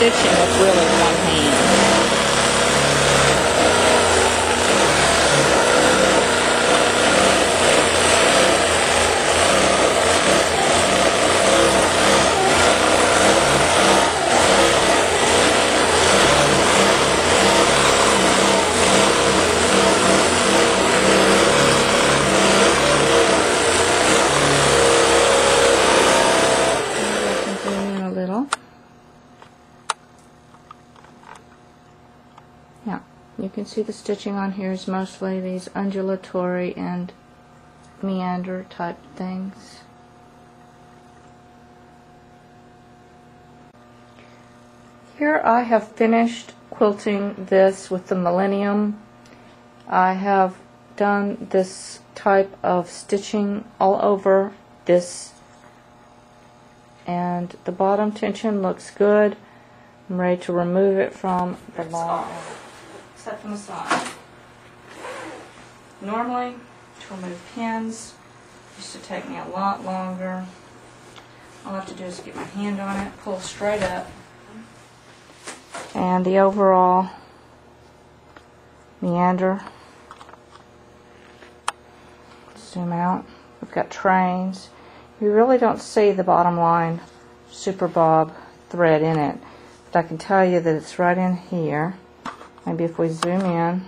stitching with really one hand. Yeah, you can see the stitching on here is mostly these undulatory and meander type things. Here I have finished quilting this with the Millennium. I have done this type of stitching all over this, and the bottom tension looks good. I'm ready to remove it from the long, except from the side. Normally, to remove pins used to take me a lot longer. All I have to do is get my hand on it, pull straight up, and the overall meander. Zoom out. We've got trains. You really don't see the bottom line super bob thread in it, but I can tell you that it's right in here. Maybe if we zoom in,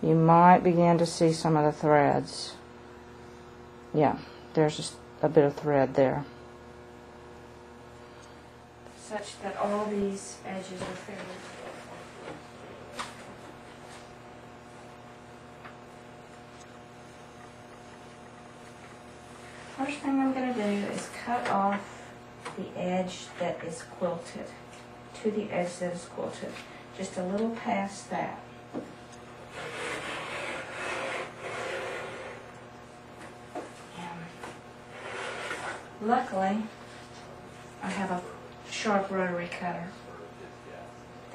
you might begin to see some of the threads. Yeah, there's just a bit of thread there, such that all these edges are fairly. First thing I'm going to do is cut off the edge that is quilted to the edge that is quilted, just a little past that. And luckily, I have a sharp rotary cutter.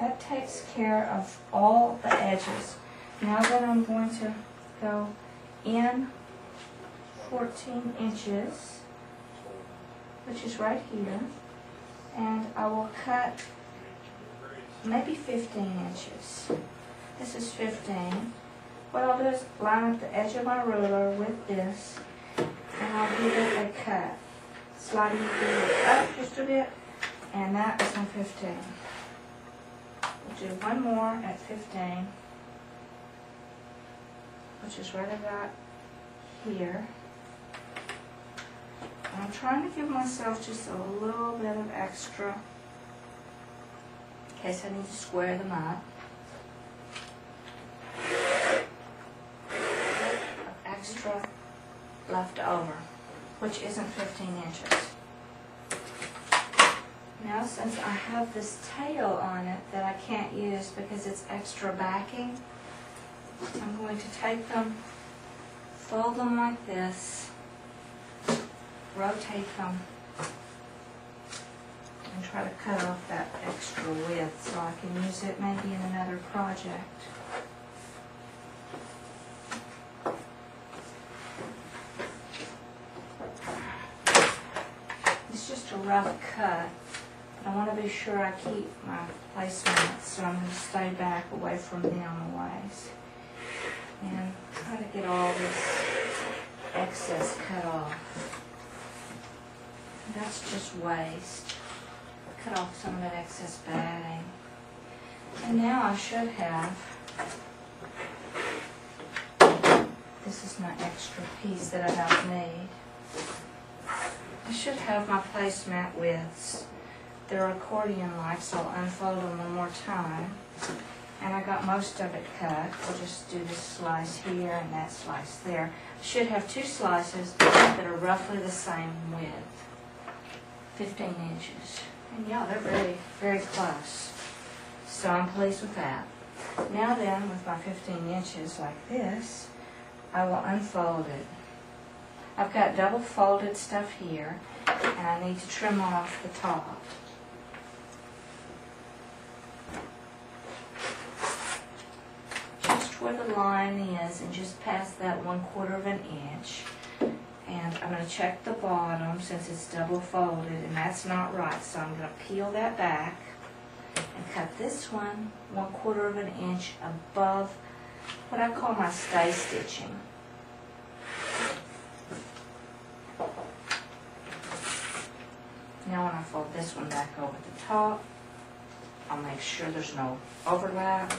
That takes care of all the edges. Now that I'm going to go in 14 inches, which is right here, and I will cut maybe 15 inches. This is 15. What I'll do is line up the edge of my ruler with this, and I'll give it a cut, sliding it up just a bit, and that is my 15. We'll do one more at 15, which is right about here. I'm trying to give myself just a little bit of extra in case I need to square them up. Extra left over, which isn't 15 inches. Now, since I have this tail on it that I can't use because it's extra backing, I'm going to take them, fold them like this, rotate them, and try to cut off that extra width so I can use it maybe in another project. It's just a rough cut, but I want to be sure I keep my placemats, so I'm going to stay back away from them a ways and try to get all this excess cut off. That's just waste. Cut off some of that excess batting. And now I should have, this is my extra piece that I don't need. I should have my placemat widths. They're accordion-like, so I'll unfold them one more time. And I got most of it cut. We'll just do this slice here and that slice there. I should have two slices that are roughly the same width. 15 inches. And yeah, they're very, very close. So I'm pleased with that. Now then, with my 15 inches like this, I will unfold it. I've got double folded stuff here, and I need to trim off the top. Just where the line is, and just past that 1/4 of an inch. And I'm going to check the bottom since it's double folded, and that's not right, so I'm going to peel that back and cut this one 1/4 of an inch above what I call my stay stitching. Now when I fold this one back over the top, I'll make sure there's no overlap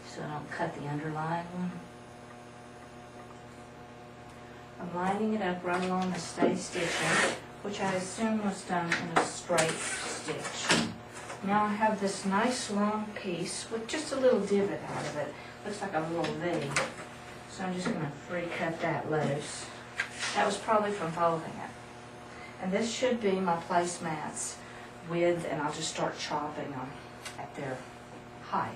so I don't cut the underlying one. I'm lining it up right along the stay stitching, which I assume was done in a straight stitch. Now I have this nice long piece with just a little divot out of it. Looks like a little V. So I'm just going to free cut that loose. That was probably from folding it. And this should be my placemats width, and I'll just start chopping them at their height.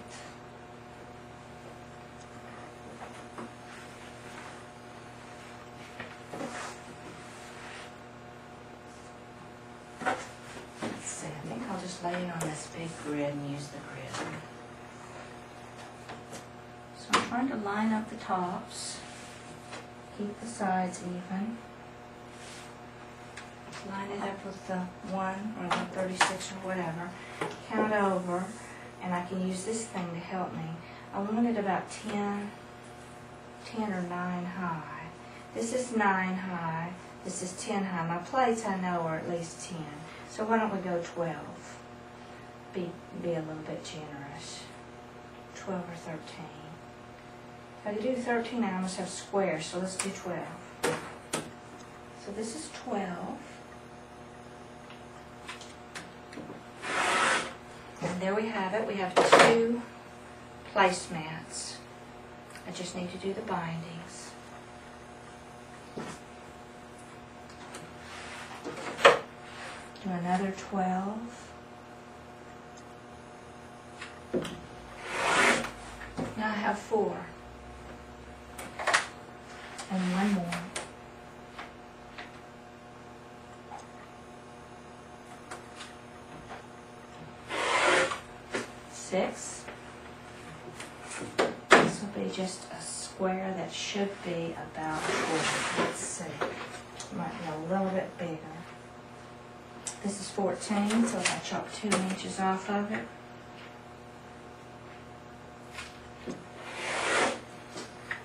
Let's see, I think I'll just lay it on this big grid and use the grid. So I'm trying to line up the tops, keep the sides even. Line it up with the 1 or the 36 or whatever. Count over, and I can use this thing to help me. I want it about 10 or 9 high. This is 9 high. This is 10 high. My plates I know are at least 10. So why don't we go 12? Be a little bit generous. 12 or 13. If I do 13, I almost have squares, so let's do 12. So this is 12. And there we have it. We have 2 placemats. I just need to do the bindings. Do another 12. Now I have 4. And 1 more. 6. This will be just a square that should be about 4. Let's see. Might be a little bit bigger. This is 14, so if I chop 2 inches off of it,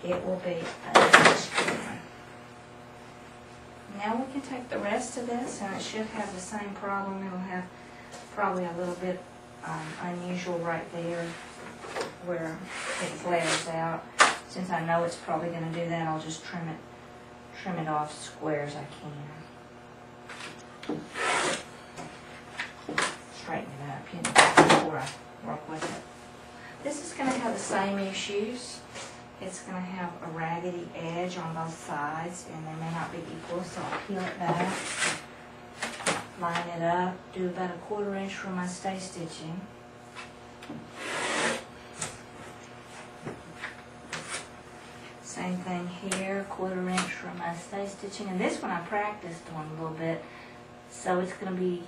it will be an inch square. Now we can take the rest of this, and it should have the same problem. It'll have probably a little bit unusual right there where it flares out. Since I know it's probably going to do that, I'll just trim it off square as I can. Straighten it up, you know, before I work with it. This is going to have the same issues. It's going to have a raggedy edge on both sides, and they may not be equal, so I'll peel it back, line it up, do about 1/4 inch for my stay stitching. Same thing here, 1/4 inch for my stay stitching. And this one I practiced on a little bit, so it's going to be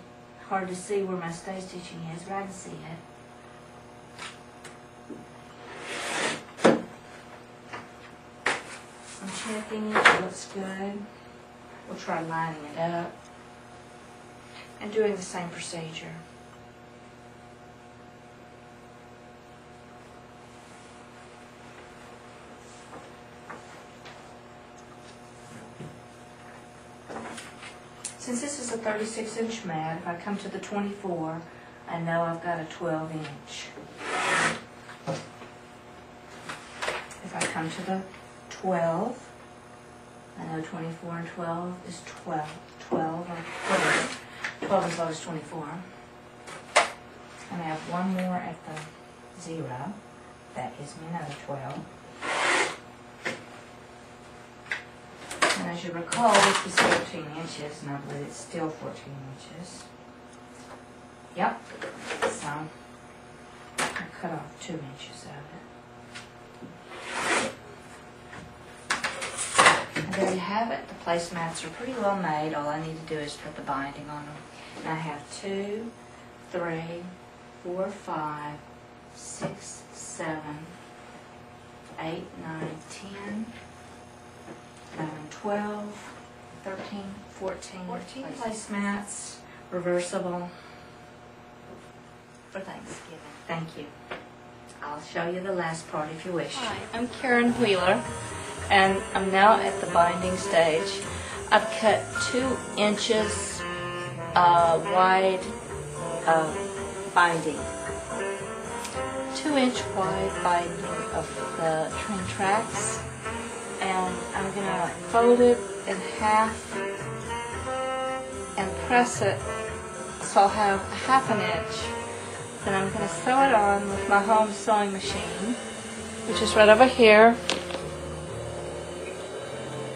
hard to see where my stay stitching is, but I can see it. I'm checking it looks good. We'll try lining it up and doing the same procedure. Since this is a 36-inch mat, if I come to the 24, I know I've got a 12-inch. If I come to the 12, I know 24 and 12 is 12 or whatever. 12 and 12 is 24. And I have 1 more at the 0. That gives me another 12. And as you recall, this is 14 inches, and I believe it's still 14 inches. Yep. So I cut off 2 inches of it. And there you have it. The placemats are pretty well made. All I need to do is put the binding on them. And I have 2, 3, 4, 5, 6, 7, 8, 9, 10, 11, 12, 14 placemats, reversible, for Thanksgiving. Thank you. I'll show you the last part if you wish. Hi, I'm Karen Wheeler, and I'm now at the binding stage. I've cut 2 inches wide binding. 2-inch wide binding of the train tracks, and I'm going to fold it in half and press it so I'll have 1/2 inch. Then I'm going to sew it on with my home sewing machine, which is right over here.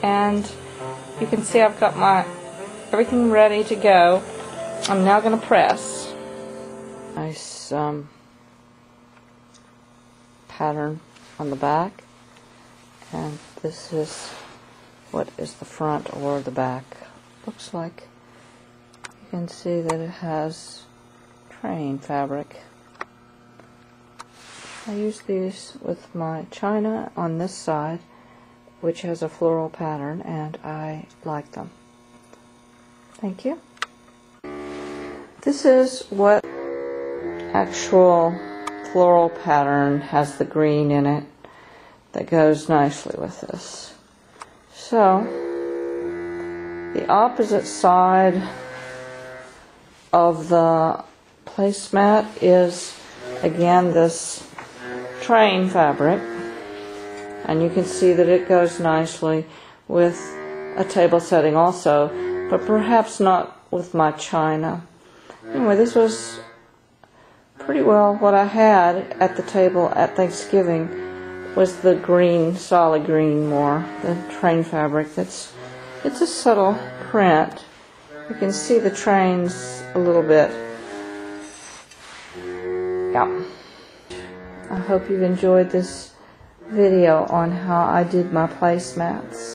And you can see I've got my everything ready to go. I'm now going to press. Nice pattern on the back, and this is what is the front or the back. Looks like you can see that it has train fabric. I use these with my china on this side, which has a floral pattern, and I like them. Thank you. This is what actual floral pattern has the green in it that goes nicely with this. So the opposite side of the placemat is again this train fabric, and you can see that it goes nicely with a table setting also, but perhaps not with my china. Anyway, this was pretty well what I had at the table at Thanksgiving, was the green, solid green more, the train fabric. It's a subtle print. You can see the trains a little bit. Yeah. I hope you've enjoyed this video on how I did my placemats.